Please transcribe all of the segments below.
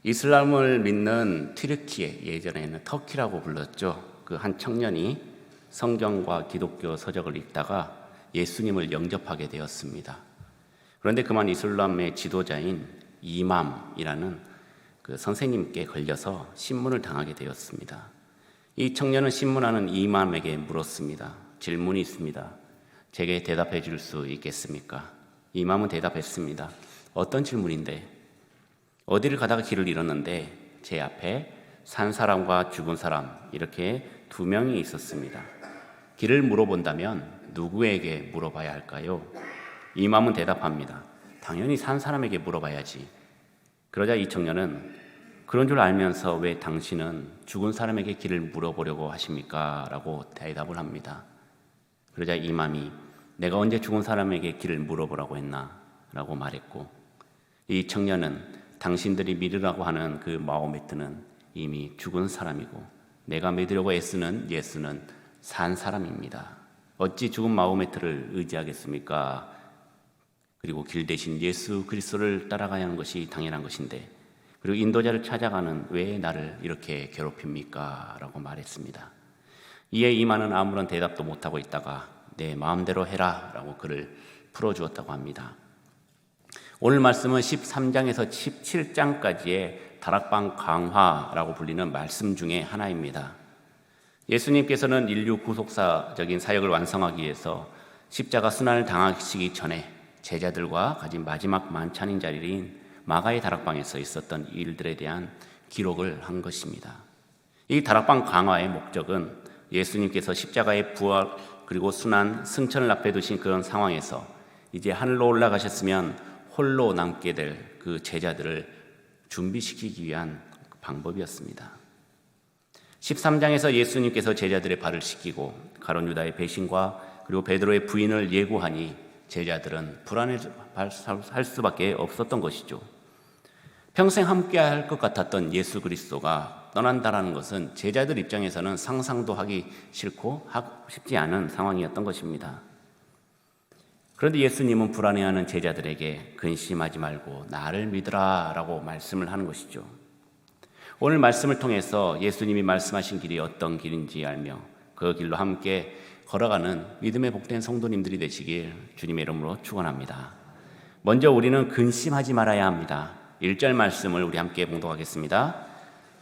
이슬람을 믿는 튀르키예, 예전에는 터키라고 불렀죠. 그 한 청년이 성경과 기독교 서적을 읽다가 예수님을 영접하게 되었습니다. 그런데 그만 이슬람의 지도자인 이맘이라는 그 선생님께 걸려서 신문을 당하게 되었습니다. 이 청년은 신문하는 이맘에게 물었습니다. 질문이 있습니다. 제게 대답해 줄 수 있겠습니까? 이맘은 대답했습니다. 어떤 질문인데? 어디를 가다가 길을 잃었는데 제 앞에 산 사람과 죽은 사람 이렇게 두 명이 있었습니다. 길을 물어본다면 누구에게 물어봐야 할까요? 이맘은 대답합니다. 당연히 산 사람에게 물어봐야지. 그러자 이 청년은 그런 줄 알면서 왜 당신은 죽은 사람에게 길을 물어보려고 하십니까? 라고 대답을 합니다. 그러자 이맘이 내가 언제 죽은 사람에게 길을 물어보라고 했나? 라고 말했고, 이 청년은 당신들이 믿으라고 하는 그 마호메트는 이미 죽은 사람이고 내가 믿으려고 애쓰는 예수는 산 사람입니다. 어찌 죽은 마호메트를 의지하겠습니까? 그리고 길 대신 예수 그리스도를 따라가야 하는 것이 당연한 것인데, 그리고 인도자를 찾아가는 왜 나를 이렇게 괴롭힙니까? 라고 말했습니다. 이에 이만은 아무런 대답도 못하고 있다가 내 마음대로 해라 라고 그를 풀어주었다고 합니다. 오늘 말씀은 13장에서 17장까지의 다락방 강화라고 불리는 말씀 중에 하나입니다. 예수님께서는 인류 구속사적인 사역을 완성하기 위해서 십자가 순환을 당하시기 전에 제자들과 가진 마지막 만찬인 자리인 마가의 다락방에서 있었던 일들에 대한 기록을 한 것입니다. 이 다락방 강화의 목적은 예수님께서 십자가의 부활 그리고 순환, 승천을 앞에 두신 그런 상황에서 이제 하늘로 올라가셨으면 홀로 남게 될 그 제자들을 준비시키기 위한 방법이었습니다. 13장에서 예수님께서 제자들의 발을 씻기고 가룟 유다의 배신과 그리고 베드로의 부인을 예고하니 제자들은 불안해할 수밖에 없었던 것이죠. 평생 함께할 것 같았던 예수 그리스도가 떠난다라는 것은 제자들 입장에서는 상상도 하기 싫고 하고 싶지 않은 상황이었던 것입니다. 그런데 예수님은 불안해하는 제자들에게 근심하지 말고 나를 믿으라 라고 말씀을 하는 것이죠. 오늘 말씀을 통해서 예수님이 말씀하신 길이 어떤 길인지 알며 그 길로 함께 걸어가는 믿음의 복된 성도님들이 되시길 주님의 이름으로 축원합니다. 먼저 우리는 근심하지 말아야 합니다. 1절 말씀을 우리 함께 봉독하겠습니다.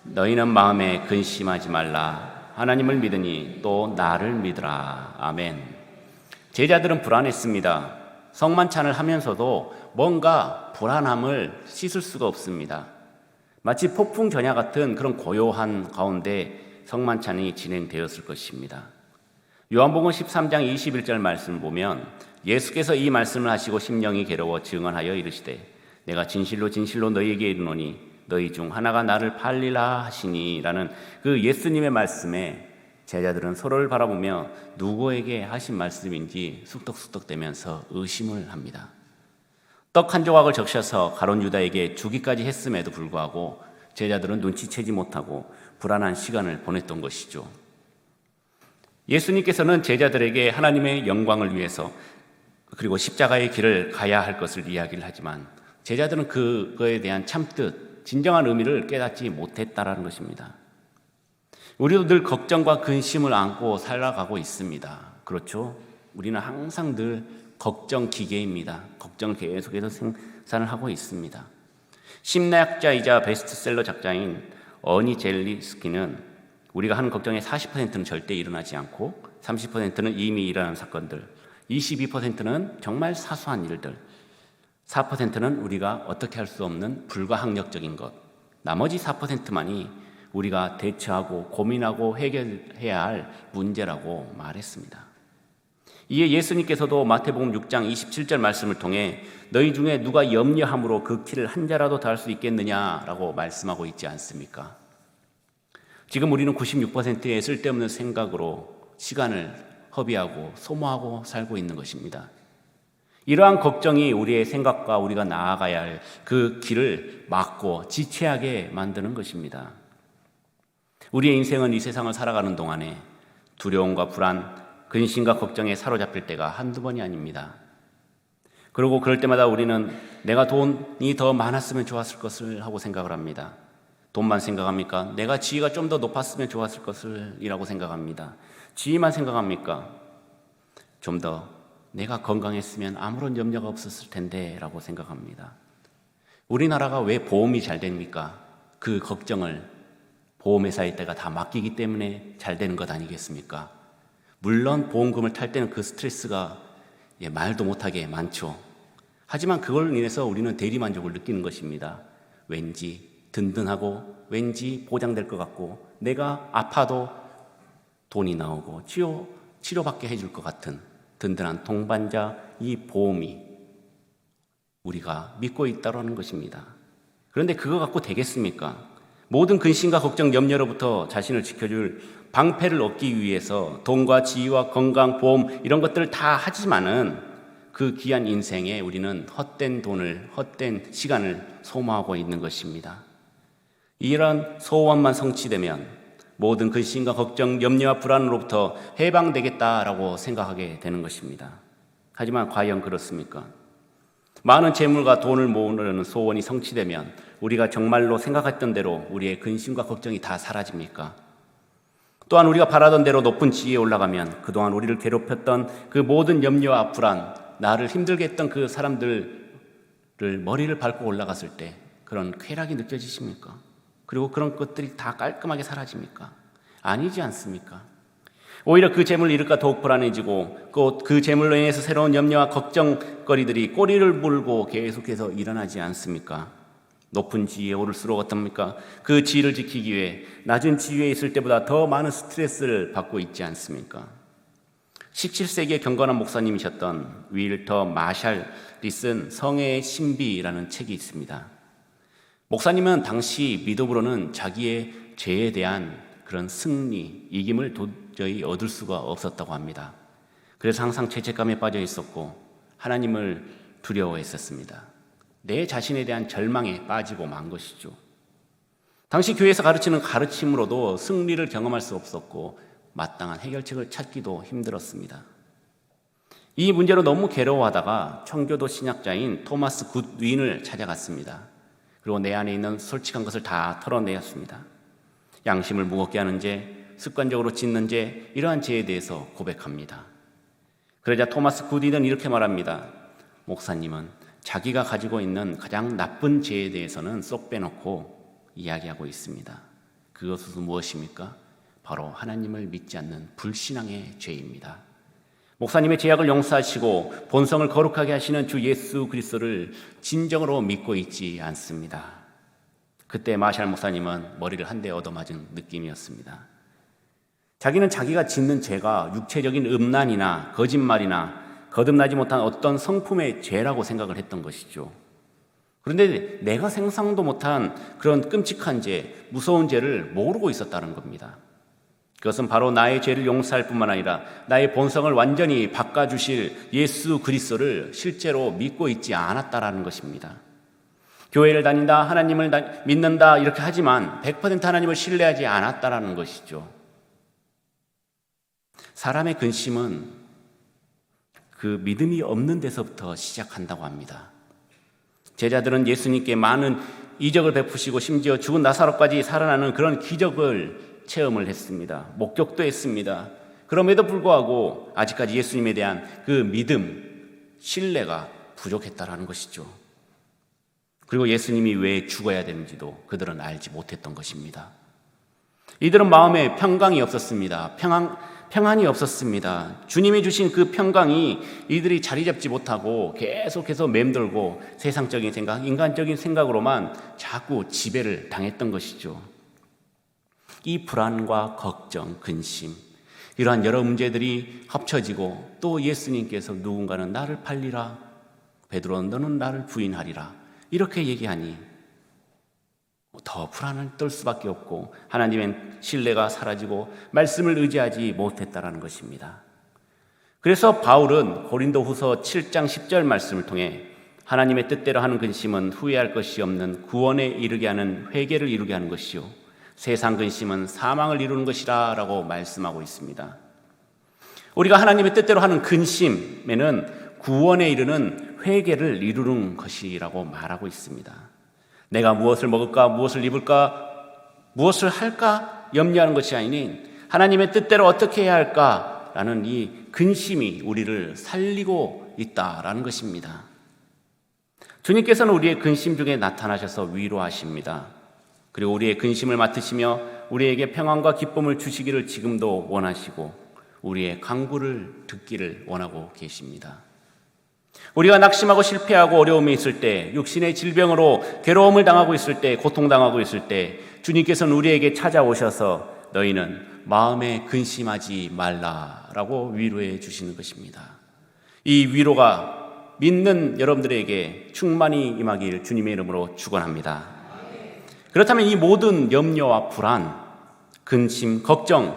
너희는 마음에 근심하지 말라. 하나님을 믿으니 또 나를 믿으라. 아멘. 제자들은 불안했습니다. 성만찬을 하면서도 뭔가 불안함을 씻을 수가 없습니다. 마치 폭풍 전야 같은 그런 고요한 가운데 성만찬이 진행되었을 것입니다. 요한복음 13장 21절 말씀을 보면 예수께서 이 말씀을 하시고 심령이 괴로워 증언하여 이르시되 내가 진실로 진실로 너희에게 이르노니 너희 중 하나가 나를 팔리라 하시니 라는 그 예수님의 말씀에 제자들은 서로를 바라보며 누구에게 하신 말씀인지 쑥덕쑥덕대면서 의심을 합니다. 떡 한 조각을 적셔서 가룟 유다에게 주기까지 했음에도 불구하고 제자들은 눈치채지 못하고 불안한 시간을 보냈던 것이죠. 예수님께서는 제자들에게 하나님의 영광을 위해서 그리고 십자가의 길을 가야 할 것을 이야기를 하지만 제자들은 그거에 대한 참뜻, 진정한 의미를 깨닫지 못했다라는 것입니다. 우리도 늘 걱정과 근심을 안고 살아가고 있습니다. 그렇죠? 우리는 항상 늘 걱정 기계입니다. 걱정을 계속해서 생산을 하고 있습니다. 심리학자이자 베스트셀러 작자인 어니 젤리스키는 우리가 하는 걱정의 40%는 절대 일어나지 않고 30%는 이미 일어난 사건들, 22%는 정말 사소한 일들, 4%는 우리가 어떻게 할 수 없는 불가항력적인 것, 나머지 4%만이 우리가 대처하고 고민하고 해결해야 할 문제라고 말했습니다. 이에 예수님께서도 마태복음 6장 27절 말씀을 통해 너희 중에 누가 염려함으로 그 키를 한 자라도 닿을 수 있겠느냐라고 말씀하고 있지 않습니까? 지금 우리는 96%의 쓸데없는 생각으로 시간을 허비하고 소모하고 살고 있는 것입니다. 이러한 걱정이 우리의 생각과 우리가 나아가야 할 그 길을 막고 지체하게 만드는 것입니다. 우리의 인생은 이 세상을 살아가는 동안에 두려움과 불안, 근심과 걱정에 사로잡힐 때가 한두 번이 아닙니다. 그리고 그럴 때마다 우리는 내가 돈이 더 많았으면 좋았을 것을 하고 생각을 합니다. 돈만 생각합니까? 내가 지위가 좀 더 높았으면 좋았을 것을 이라고 생각합니다. 지위만 생각합니까? 좀 더 내가 건강했으면 아무런 염려가 없었을 텐데 라고 생각합니다. 우리나라가 왜 보험이 잘 됩니까? 그 걱정을 보험회사에다가 다 맡기기 때문에 잘 되는 것 아니겠습니까? 물론 보험금을 탈 때는 그 스트레스가 말도 못하게 많죠. 하지만 그걸 인해서 우리는 대리만족을 느끼는 것입니다. 왠지 든든하고 왠지 보장될 것 같고 내가 아파도 돈이 나오고 치료받게 해줄 것 같은 든든한 동반자, 이 보험이 우리가 믿고 있다는 것입니다. 그런데 그거 갖고 되겠습니까? 모든 근심과 걱정, 염려로부터 자신을 지켜줄 방패를 얻기 위해서 돈과 지위와 건강, 보험 이런 것들을 다 하지만은 그 귀한 인생에 우리는 헛된 돈을, 헛된 시간을 소모하고 있는 것입니다. 이런 소원만 성취되면 모든 근심과 걱정, 염려와 불안으로부터 해방되겠다라고 생각하게 되는 것입니다. 하지만 과연 그렇습니까? 많은 재물과 돈을 모으려는 소원이 성취되면 우리가 정말로 생각했던 대로 우리의 근심과 걱정이 다 사라집니까? 또한 우리가 바라던 대로 높은 지위에 올라가면 그동안 우리를 괴롭혔던 그 모든 염려와 불안, 나를 힘들게 했던 그 사람들을 머리를 밟고 올라갔을 때 그런 쾌락이 느껴지십니까? 그리고 그런 것들이 다 깔끔하게 사라집니까? 아니지 않습니까? 오히려 그 재물을 잃을까 더욱 불안해지고 그 재물로 인해서 새로운 염려와 걱정거리들이 꼬리를 물고 계속해서 일어나지 않습니까? 높은 지위에 오를수록 어떻습니까? 그 지위를 지키기 위해 낮은 지위에 있을 때보다 더 많은 스트레스를 받고 있지 않습니까? 17세기의 경건한 목사님이셨던 윌터 마샬이 쓴 성애의 신비라는 책이 있습니다. 목사님은 당시 믿음으로는 자기의 죄에 대한 그런 승리, 이김을 도저히 얻을 수가 없었다고 합니다. 그래서 항상 죄책감에 빠져 있었고 하나님을 두려워했었습니다. 내 자신에 대한 절망에 빠지고 만 것이죠. 당시 교회에서 가르치는 가르침으로도 승리를 경험할 수 없었고 마땅한 해결책을 찾기도 힘들었습니다. 이 문제로 너무 괴로워하다가 청교도 신학자인 토마스 굿윈을 찾아갔습니다. 그리고 내 안에 있는 솔직한 것을 다 털어내었습니다. 양심을 무겁게 하는 죄, 습관적으로 짓는 죄, 이러한 죄에 대해서 고백합니다. 그러자 토마스 굿윈은 이렇게 말합니다. 목사님은 자기가 가지고 있는 가장 나쁜 죄에 대해서는 쏙 빼놓고 이야기하고 있습니다. 그것은 무엇입니까? 바로 하나님을 믿지 않는 불신앙의 죄입니다. 목사님의 죄악을 용서하시고 본성을 거룩하게 하시는 주 예수 그리스도를 진정으로 믿고 있지 않습니다. 그때 마샬 목사님은 머리를 한 대 얻어맞은 느낌이었습니다. 자기는 자기가 짓는 죄가 육체적인 음란이나 거짓말이나 거듭나지 못한 어떤 성품의 죄라고 생각을 했던 것이죠. 그런데 내가 생각도 못한 그런 끔찍한 죄, 무서운 죄를 모르고 있었다는 겁니다. 그것은 바로 나의 죄를 용서할 뿐만 아니라 나의 본성을 완전히 바꿔주실 예수 그리스도를 실제로 믿고 있지 않았다라는 것입니다. 교회를 다닌다, 하나님을 믿는다 이렇게 하지만 100% 하나님을 신뢰하지 않았다라는 것이죠. 사람의 근심은 그 믿음이 없는 데서부터 시작한다고 합니다. 제자들은 예수님께 많은 이적을 베푸시고 심지어 죽은 나사로까지 살아나는 그런 기적을 체험을 했습니다. 목격도 했습니다. 그럼에도 불구하고 아직까지 예수님에 대한 그 믿음, 신뢰가 부족했다라는 것이죠. 그리고 예수님이 왜 죽어야 되는지도 그들은 알지 못했던 것입니다. 이들은 마음에 평강이 없었습니다. 평안이 없었습니다. 주님이 주신 그 평강이 이들이 자리 잡지 못하고 계속해서 맴돌고 세상적인 생각, 인간적인 생각으로만 자꾸 지배를 당했던 것이죠. 이 불안과 걱정, 근심, 이러한 여러 문제들이 합쳐지고 또 예수님께서 누군가는 나를 팔리라, 베드로는 너는 나를 부인하리라 이렇게 얘기하니 더 불안을 떨 수밖에 없고 하나님의 신뢰가 사라지고 말씀을 의지하지 못했다라는 것입니다. 그래서 바울은 고린도후서 7장 10절 말씀을 통해 하나님의 뜻대로 하는 근심은 후회할 것이 없는 구원에 이르게 하는 회개를 이루게 하는 것이요 세상 근심은 사망을 이루는 것이라 라고 말씀하고 있습니다. 우리가 하나님의 뜻대로 하는 근심에는 구원에 이르는 회개를 이루는 것이라고 말하고 있습니다. 내가 무엇을 먹을까, 무엇을 입을까, 무엇을 할까 염려하는 것이 아닌 하나님의 뜻대로 어떻게 해야 할까라는 이 근심이 우리를 살리고 있다라는 것입니다. 주님께서는 우리의 근심 중에 나타나셔서 위로하십니다. 그리고 우리의 근심을 맡으시며 우리에게 평안과 기쁨을 주시기를 지금도 원하시고 우리의 간구를 듣기를 원하고 계십니다. 우리가 낙심하고 실패하고 어려움이 있을 때, 육신의 질병으로 괴로움을 당하고 있을 때, 고통당하고 있을 때 주님께서는 우리에게 찾아오셔서 너희는 마음에 근심하지 말라라고 위로해 주시는 것입니다. 이 위로가 믿는 여러분들에게 충만히 임하길 주님의 이름으로 축원합니다. 그렇다면 이 모든 염려와 불안, 근심, 걱정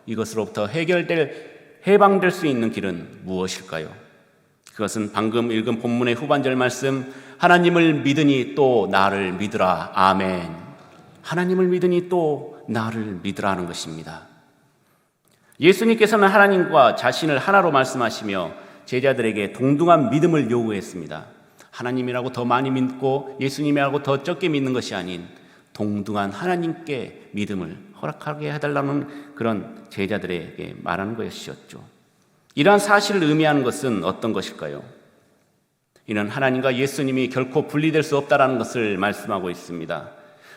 이것으로부터 해방될 수 있는 길은 무엇일까요? 그것은 방금 읽은 본문의 후반절 말씀 하나님을 믿으니 또 나를 믿으라. 아멘. 하나님을 믿으니 또 나를 믿으라 하는 것입니다. 예수님께서는 하나님과 자신을 하나로 말씀하시며 제자들에게 동등한 믿음을 요구했습니다. 하나님이라고 더 많이 믿고 예수님이라고 더 적게 믿는 것이 아닌 동등한 하나님께 믿음을 허락하게 해달라는 그런 제자들에게 말하는 것이었죠. 이러한 사실을 의미하는 것은 어떤 것일까요? 이는 하나님과 예수님이 결코 분리될 수 없다는 것을 말씀하고 있습니다.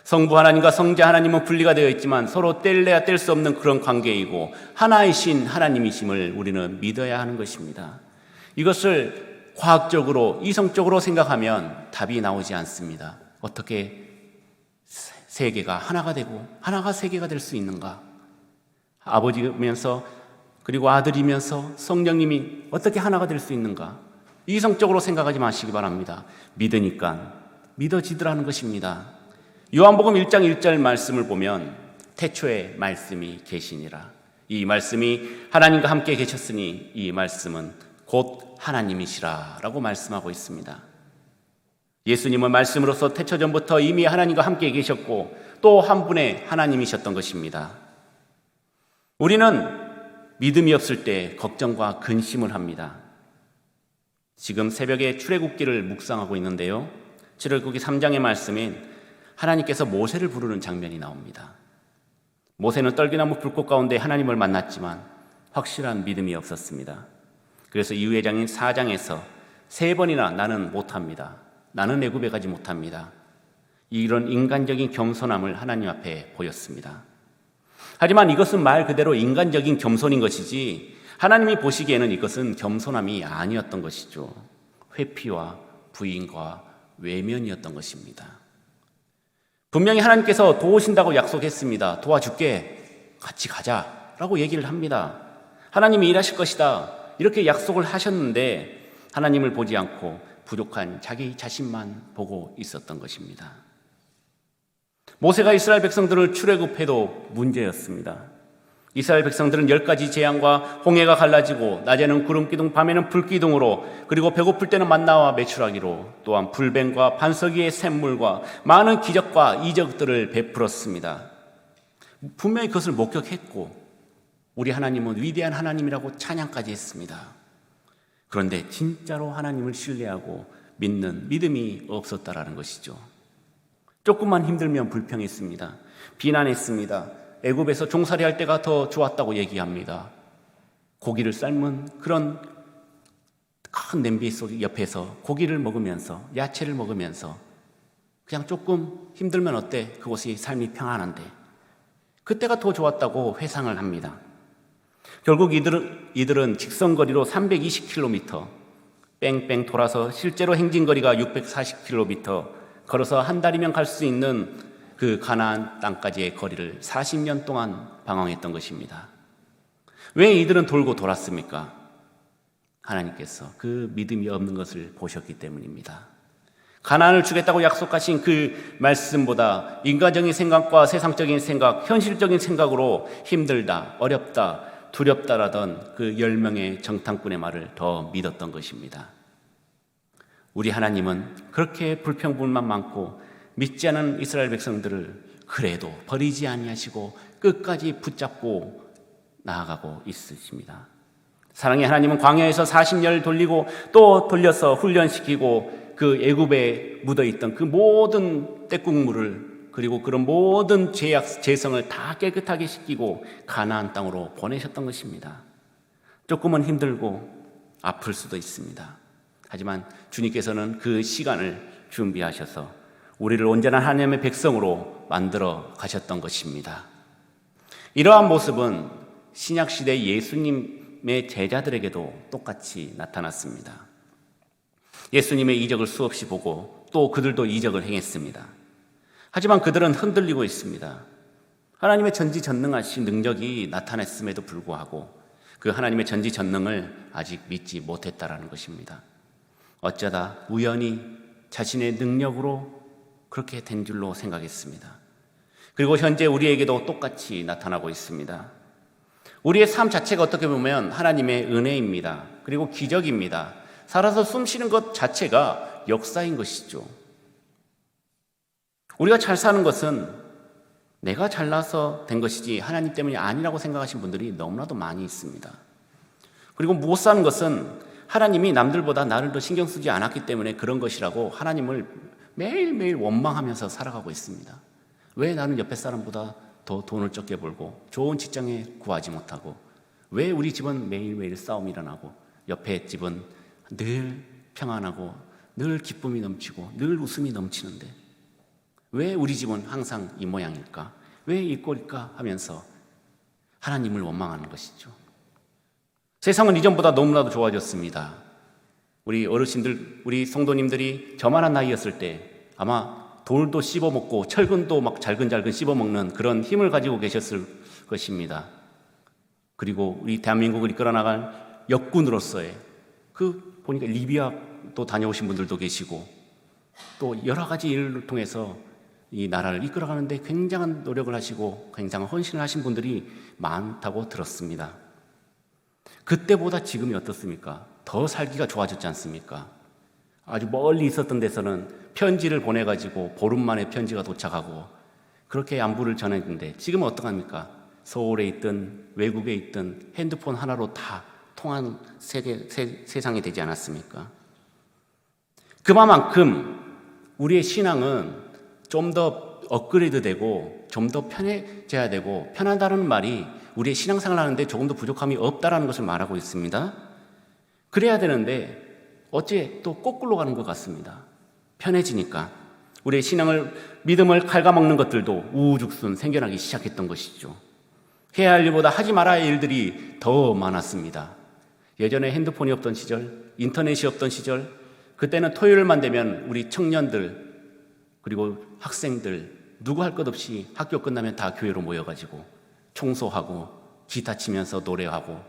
성부 하나님과 성자 하나님은 분리가 되어 있지만 서로 뗄래야 뗄 수 없는 그런 관계이고 하나이신 하나님이심을 우리는 믿어야 하는 것입니다. 이것을 과학적으로 이성적으로 생각하면 답이 나오지 않습니다. 어떻게 세 개가 하나가 되고 하나가 세 개가 될 수 있는가? 아버지면서 그리고 아들이면서 성령님이 어떻게 하나가 될 수 있는가? 이성적으로 생각하지 마시기 바랍니다. 믿으니까 믿어지더라는 것입니다. 요한복음 1장 1절 말씀을 보면 태초에 말씀이 계시니라. 이 말씀이 하나님과 함께 계셨으니 이 말씀은 곧 하나님이시라 라고 말씀하고 있습니다. 예수님은 말씀으로서 태초전부터 이미 하나님과 함께 계셨고 또 한 분의 하나님이셨던 것입니다. 우리는 믿음이 없을 때 걱정과 근심을 합니다. 지금 새벽에 출애굽기를 묵상하고 있는데요. 출애굽기 3장의 말씀인 하나님께서 모세를 부르는 장면이 나옵니다. 모세는 떨기나무 불꽃 가운데 하나님을 만났지만 확실한 믿음이 없었습니다. 그래서 이후의 장인 4장에서 3번이나 나는 못합니다. 나는 애굽에 가지 못합니다. 이런 인간적인 겸손함을 하나님 앞에 보였습니다. 하지만 이것은 말 그대로 인간적인 겸손인 것이지 하나님이 보시기에는 이것은 겸손함이 아니었던 것이죠. 회피와 부인과 외면이었던 것입니다. 분명히 하나님께서 도우신다고 약속했습니다. 도와줄게. 같이 가자라고 얘기를 합니다. 하나님이 일하실 것이다. 이렇게 약속을 하셨는데 하나님을 보지 않고 부족한 자기 자신만 보고 있었던 것입니다. 모세가 이스라엘 백성들을 출애굽해도 문제였습니다. 이스라엘 백성들은 10가지 재앙과 홍해가 갈라지고 낮에는 구름기둥 밤에는 불기둥으로 그리고 배고플 때는 만나와 메추라기로 또한 불뱀과 반석 위의 샘물과 많은 기적과 이적들을 베풀었습니다. 분명히 그것을 목격했고 우리 하나님은 위대한 하나님이라고 찬양까지 했습니다. 그런데 진짜로 하나님을 신뢰하고 믿는 믿음이 없었다라는 것이죠. 조금만 힘들면 불평했습니다. 비난했습니다. 애굽에서 종살이 할 때가 더 좋았다고 얘기합니다. 고기를 삶은 그런 큰 냄비 속 옆에서 고기를 먹으면서 야채를 먹으면서 그냥 조금 힘들면 어때? 그곳이 삶이 평안한데 그때가 더 좋았다고 회상을 합니다. 결국 이들은 직선거리로 320km 뺑뺑 돌아서 실제로 행진거리가 640km 걸어서 한 달이면 갈 수 있는 그 가나안 땅까지의 거리를 40년 동안 방황했던 것입니다. 왜 이들은 돌고 돌았습니까? 하나님께서 그 믿음이 없는 것을 보셨기 때문입니다. 가나안을 주겠다고 약속하신 그 말씀보다 인간적인 생각과 세상적인 생각, 현실적인 생각으로 힘들다, 어렵다, 두렵다라던 그 10명의 정탐꾼의 말을 더 믿었던 것입니다. 우리 하나님은 그렇게 불평불만 많고 믿지 않은 이스라엘 백성들을 그래도 버리지 아니하시고 끝까지 붙잡고 나아가고 있으십니다. 사랑의 하나님은 광야에서 40년을 돌리고 또 돌려서 훈련시키고 그 애굽에 묻어있던 그 모든 떼국물을 그리고 그런 모든 죄악, 죄성을 다 깨끗하게 씻기고 가나안 땅으로 보내셨던 것입니다. 조금은 힘들고 아플 수도 있습니다. 하지만 주님께서는 그 시간을 준비하셔서 우리를 온전한 하나님의 백성으로 만들어 가셨던 것입니다. 이러한 모습은 신약시대 예수님의 제자들에게도 똑같이 나타났습니다. 예수님의 이적을 수없이 보고 또 그들도 이적을 행했습니다. 하지만 그들은 흔들리고 있습니다. 하나님의 전지전능하신 능력이 나타났음에도 불구하고 그 하나님의 전지전능을 아직 믿지 못했다라는 것입니다. 어쩌다 우연히 자신의 능력으로 그렇게 된 줄로 생각했습니다. 그리고 현재 우리에게도 똑같이 나타나고 있습니다. 우리의 삶 자체가 어떻게 보면 하나님의 은혜입니다. 그리고 기적입니다. 살아서 숨 쉬는 것 자체가 역사인 것이죠. 우리가 잘 사는 것은 내가 잘나서 된 것이지 하나님 때문이 아니라고 생각하시는 분들이 너무나도 많이 있습니다. 그리고 못 사는 것은 하나님이 남들보다 나를 더 신경 쓰지 않았기 때문에 그런 것이라고 하나님을 매일매일 원망하면서 살아가고 있습니다. 왜 나는 옆에 사람보다 더 돈을 적게 벌고 좋은 직장에 구하지 못하고, 왜 우리 집은 매일매일 싸움이 일어나고 옆에 집은 늘 평안하고 늘 기쁨이 넘치고 늘 웃음이 넘치는데 왜 우리 집은 항상 이 모양일까? 왜 이 꼴일까? 하면서 하나님을 원망하는 것이죠. 세상은 이전보다 너무나도 좋아졌습니다. 우리 어르신들, 우리 성도님들이 저만한 나이였을 때 아마 돌도 씹어먹고 철근도 막 잘근잘근 씹어먹는 그런 힘을 가지고 계셨을 것입니다. 그리고 우리 대한민국을 이끌어 나갈 역군으로서의 보니까 리비아도 다녀오신 분들도 계시고 또 여러 가지 일을 통해서 이 나라를 이끌어가는데 굉장한 노력을 하시고 굉장한 헌신을 하신 분들이 많다고 들었습니다. 그때보다 지금이 어떻습니까? 더 살기가 좋아졌지 않습니까? 아주 멀리 있었던 데서는 편지를 보내가지고 보름 만에 편지가 도착하고 그렇게 안부를 전했는데 지금은 어떡합니까? 서울에 있든 외국에 있든 핸드폰 하나로 다 통한 세상이 되지 않았습니까? 그만큼 우리의 신앙은 좀 더 업그레이드되고 좀 더 편해져야 되고, 편하다는 말이 우리의 신앙생활을 하는데 조금 더 부족함이 없다라는 것을 말하고 있습니다. 그래야 되는데 어째 또 거꾸로 가는 것 같습니다. 편해지니까 우리의 믿음을 갉아먹는 것들도 우후죽순 생겨나기 시작했던 것이죠. 해야 할 일보다 하지 말아야 할 일들이 더 많았습니다. 예전에 핸드폰이 없던 시절, 인터넷이 없던 시절, 그때는 토요일만 되면 우리 청년들 그리고 학생들 누구 할 것 없이 학교 끝나면 다 교회로 모여가지고 청소하고 기타 치면서 노래하고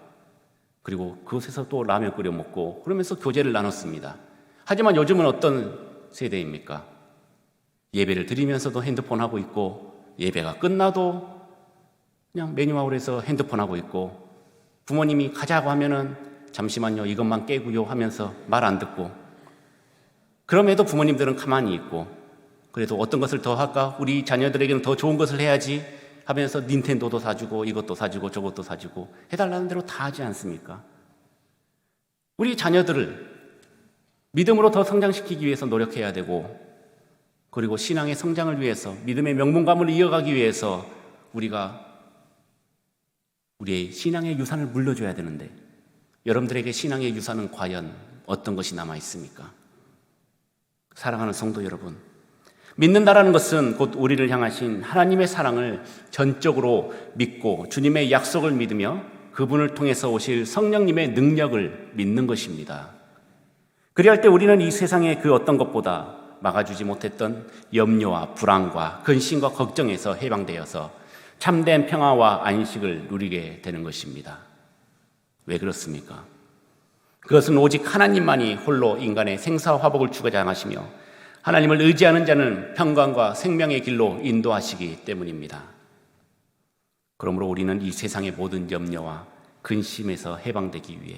그리고 그곳에서 또 라면 끓여 먹고 그러면서 교제를 나눴습니다. 하지만 요즘은 어떤 세대입니까? 예배를 드리면서도 핸드폰 하고 있고, 예배가 끝나도 그냥 메뉴아웃에서 핸드폰 하고 있고, 부모님이 가자고 하면은 잠시만요 이것만 깨고요 하면서 말 안 듣고, 그럼에도 부모님들은 가만히 있고, 그래도 어떤 것을 더 할까? 우리 자녀들에게는 더 좋은 것을 해야지 하면서 닌텐도도 사주고 이것도 사주고 저것도 사주고 해달라는 대로 다 하지 않습니까? 우리 자녀들을 믿음으로 더 성장시키기 위해서 노력해야 되고, 그리고 신앙의 성장을 위해서 믿음의 명문감을 이어가기 위해서 우리가 우리의 신앙의 유산을 물려줘야 되는데, 여러분들에게 신앙의 유산은 과연 어떤 것이 남아 있습니까? 사랑하는 성도 여러분, 믿는다라는 것은 곧 우리를 향하신 하나님의 사랑을 전적으로 믿고 주님의 약속을 믿으며 그분을 통해서 오실 성령님의 능력을 믿는 것입니다. 그리할 때 우리는 이 세상의 그 어떤 것보다 막아주지 못했던 염려와 불안과 근심과 걱정에서 해방되어서 참된 평화와 안식을 누리게 되는 것입니다. 왜 그렇습니까? 그것은 오직 하나님만이 홀로 인간의 생사화복을 주장하시며 하나님을 의지하는 자는 평강과 생명의 길로 인도하시기 때문입니다. 그러므로 우리는 이 세상의 모든 염려와 근심에서 해방되기 위해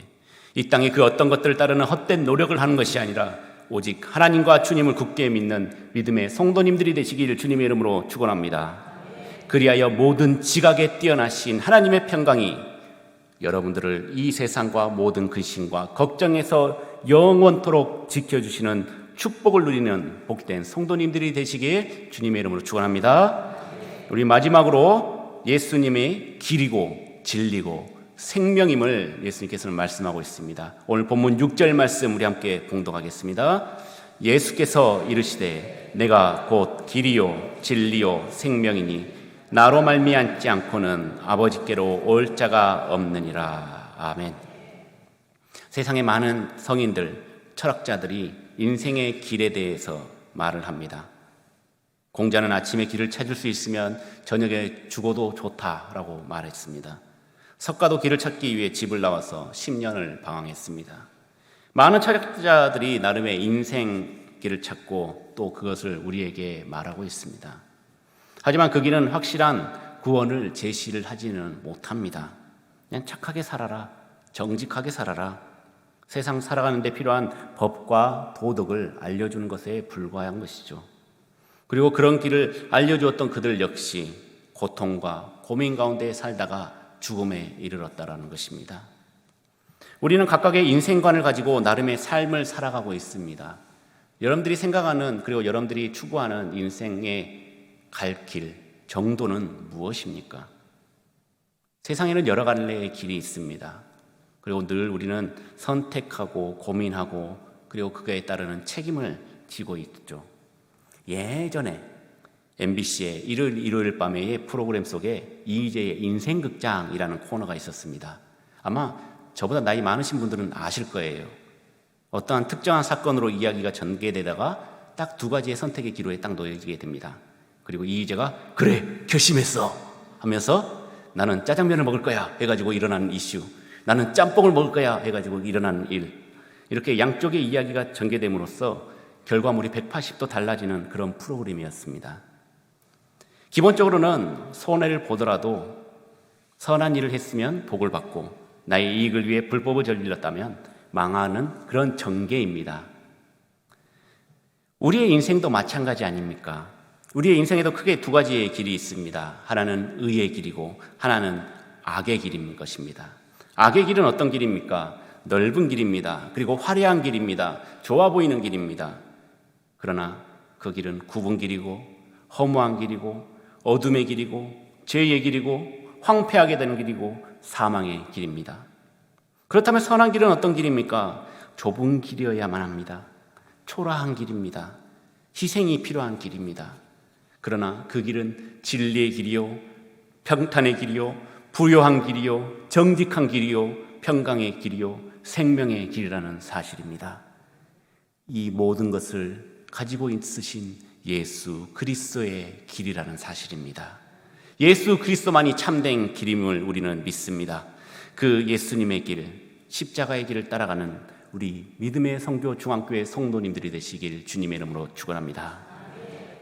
이 땅의 그 어떤 것들을 따르는 헛된 노력을 하는 것이 아니라 오직 하나님과 주님을 굳게 믿는 믿음의 성도님들이 되시기를 주님의 이름으로 축원합니다. 그리하여 모든 지각에 뛰어나신 하나님의 평강이 여러분들을 이 세상과 모든 근심과 걱정에서 영원토록 지켜주시는 축복을 누리는 복된 성도님들이 되시길 주님의 이름으로 축원합니다. 우리 마지막으로 예수님의 길이고 진리고 생명임을 예수님께서는 말씀하고 있습니다. 오늘 본문 6절 말씀 우리 함께 봉독하겠습니다. 예수께서 이르시되 내가 곧 길이요 진리요 생명이니 나로 말미암지 않고는 아버지께로 올 자가 없느니라. 아멘. 세상의 많은 성인들, 철학자들이 인생의 길에 대해서 말을 합니다. 공자는 아침에 길을 찾을 수 있으면 저녁에 죽어도 좋다라고 말했습니다. 석가도 길을 찾기 위해 집을 나와서 10년을 방황했습니다. 많은 철학자들이 나름의 인생 길을 찾고 또 그것을 우리에게 말하고 있습니다. 하지만 그 길은 확실한 구원을 제시를 하지는 못합니다. 그냥 착하게 살아라, 정직하게 살아라, 세상 살아가는 데 필요한 법과 도덕을 알려주는 것에 불과한 것이죠. 그리고 그런 길을 알려주었던 그들 역시 고통과 고민 가운데 살다가 죽음에 이르렀다라는 것입니다. 우리는 각각의 인생관을 가지고 나름의 삶을 살아가고 있습니다. 여러분들이 생각하는 그리고 여러분들이 추구하는 인생의 갈 길, 정도는 무엇입니까? 세상에는 여러 갈래의 길이 있습니다. 그리고 늘 우리는 선택하고 고민하고 그리고 그거에 따르는 책임을 지고 있죠. 예전에 MBC의 일요일 밤의 프로그램 속에 이희재의 인생극장이라는 코너가 있었습니다. 아마 저보다 나이 많으신 분들은 아실 거예요. 어떠한 특정한 사건으로 이야기가 전개되다가 딱 두 가지의 선택의 기로에 딱 놓여지게 됩니다. 그리고 이희재가 그래 결심했어 하면서 나는 짜장면을 먹을 거야 해가지고 일어나는 이슈, 나는 짬뽕을 먹을 거야 해가지고 일어나는 일, 이렇게 양쪽의 이야기가 전개됨으로써 결과물이 180도 달라지는 그런 프로그램이었습니다. 기본적으로는 손해를 보더라도 선한 일을 했으면 복을 받고 나의 이익을 위해 불법을 저질렀다면 망하는 그런 전개입니다. 우리의 인생도 마찬가지 아닙니까? 우리의 인생에도 크게 두 가지의 길이 있습니다. 하나는 의의 길이고 하나는 악의 길인 것입니다. 악의 길은 어떤 길입니까? 넓은 길입니다. 그리고 화려한 길입니다. 좋아 보이는 길입니다. 그러나 그 길은 굽은 길이고 허무한 길이고 어둠의 길이고 죄의 길이고 황폐하게 되는 길이고 사망의 길입니다. 그렇다면 선한 길은 어떤 길입니까? 좁은 길이어야만 합니다. 초라한 길입니다. 희생이 필요한 길입니다. 그러나 그 길은 진리의 길이요, 평탄의 길이요, 부요한 길이요, 정직한 길이요, 평강의 길이요, 생명의 길이라는 사실입니다. 이 모든 것을 가지고 있으신 예수 그리스도의 길이라는 사실입니다. 예수 그리스도만이 참된 길임을 우리는 믿습니다. 그 예수님의 길, 십자가의 길을 따라가는 우리 믿음의 성교 중앙교회 성도님들이 되시길 주님의 이름으로 축원합니다.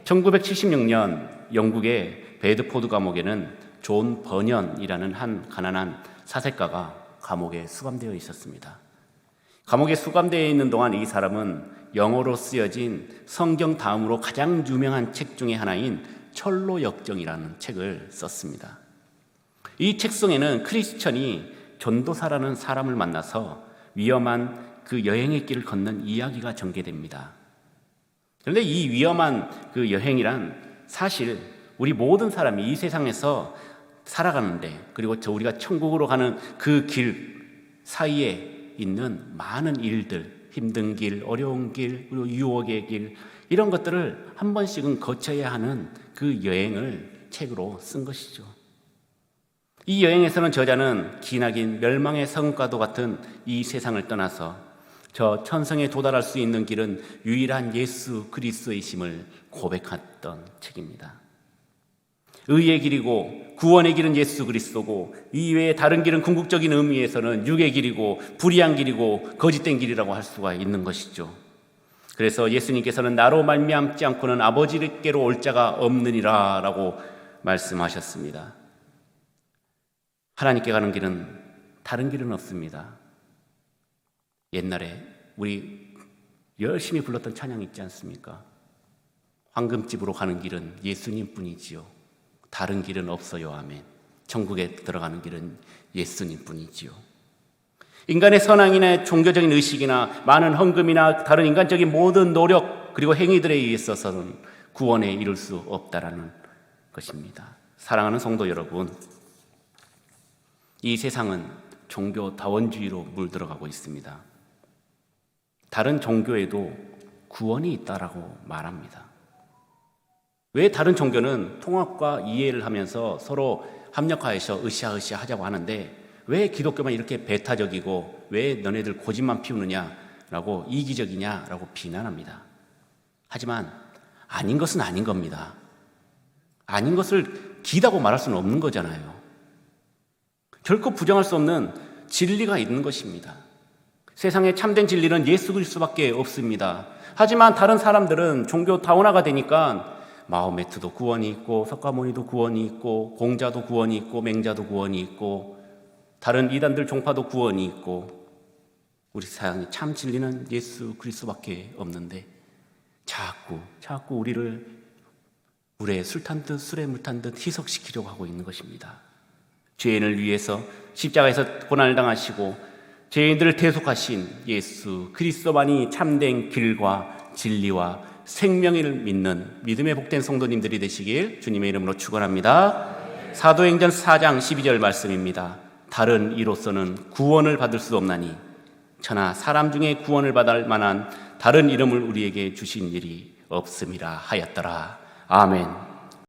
1976년 영국의 베드포드 감옥에는 존 버년이라는 한 가난한 사색가가 감옥에 수감되어 있었습니다. 감옥에 수감되어 있는 동안 이 사람은 영어로 쓰여진 성경 다음으로 가장 유명한 책 중에 하나인 철로 역정이라는 책을 썼습니다. 이 책 속에는 크리스천이 전도사라는 사람을 만나서 위험한 그 여행의 길을 걷는 이야기가 전개됩니다. 그런데 이 위험한 그 여행이란 사실 우리 모든 사람이 이 세상에서 살아가는데 그리고 우리가 천국으로 가는 그 길 사이에 있는 많은 일들, 힘든 길, 어려운 길, 그리고 유혹의 길, 이런 것들을 한 번씩은 거쳐야 하는 그 여행을 책으로 쓴 것이죠. 이 여행에서는 저자는 기나긴 멸망의 성과도 같은 이 세상을 떠나서 저 천성에 도달할 수 있는 길은 유일한 예수 그리스도이심을 고백했던 책입니다. 의의 길이고 구원의 길은 예수 그리스도고 이 외에 다른 길은 궁극적인 의미에서는 육의 길이고 불의한 길이고 거짓된 길이라고 할 수가 있는 것이죠. 그래서 예수님께서는 나로 말미암지 않고는 아버지께로 올 자가 없느니라 라고 말씀하셨습니다. 하나님께 가는 길은 다른 길은 없습니다. 옛날에 우리 열심히 불렀던 찬양 있지 않습니까? 황금집으로 가는 길은 예수님뿐이지요. 다른 길은 없어요. 아멘. 천국에 들어가는 길은 예수님뿐이지요. 인간의 선행이나 종교적인 의식이나 많은 헌금이나 다른 인간적인 모든 노력 그리고 행위들에 의해서는 구원에 이룰 수 없다라는 것입니다. 사랑하는 성도 여러분, 이 세상은 종교 다원주의로 물들어가고 있습니다. 다른 종교에도 구원이 있다라고 말합니다. 왜 다른 종교는 통합과 이해를 하면서 서로 합력하여서 으쌰으쌰 하자고 하는데 왜 기독교만 이렇게 배타적이고 왜 너네들 고집만 피우느냐라고 이기적이냐라고 비난합니다. 하지만 아닌 것은 아닌 겁니다. 아닌 것을 기다고 말할 수는 없는 거잖아요. 결코 부정할 수 없는 진리가 있는 것입니다. 세상에 참된 진리는 예수 그리스도밖에 없습니다. 하지만 다른 사람들은 종교 다원화가 되니까 마호메트도 구원이 있고 석가모니도 구원이 있고 공자도 구원이 있고 맹자도 구원이 있고 다른 이단들 종파도 구원이 있고 우리 세상에 참 진리는 예수 그리스도밖에 없는데 자꾸 우리를 물에 술 탄 듯 술에 물 탄 듯 희석시키려고 하고 있는 것입니다. 죄인을 위해서 십자가에서 고난을 당하시고 죄인들을 대속하신 예수 그리스도만이 참된 길과 진리와 생명을 믿는 믿음의 복된 성도님들이 되시길 주님의 이름으로 축원합니다. 사도행전 4장 12절 말씀입니다. 다른 이로서는 구원을 받을 수 없나니 천하 사람 중에 구원을 받을 만한 다른 이름을 우리에게 주신 일이 없음이라 하였더라. 아멘.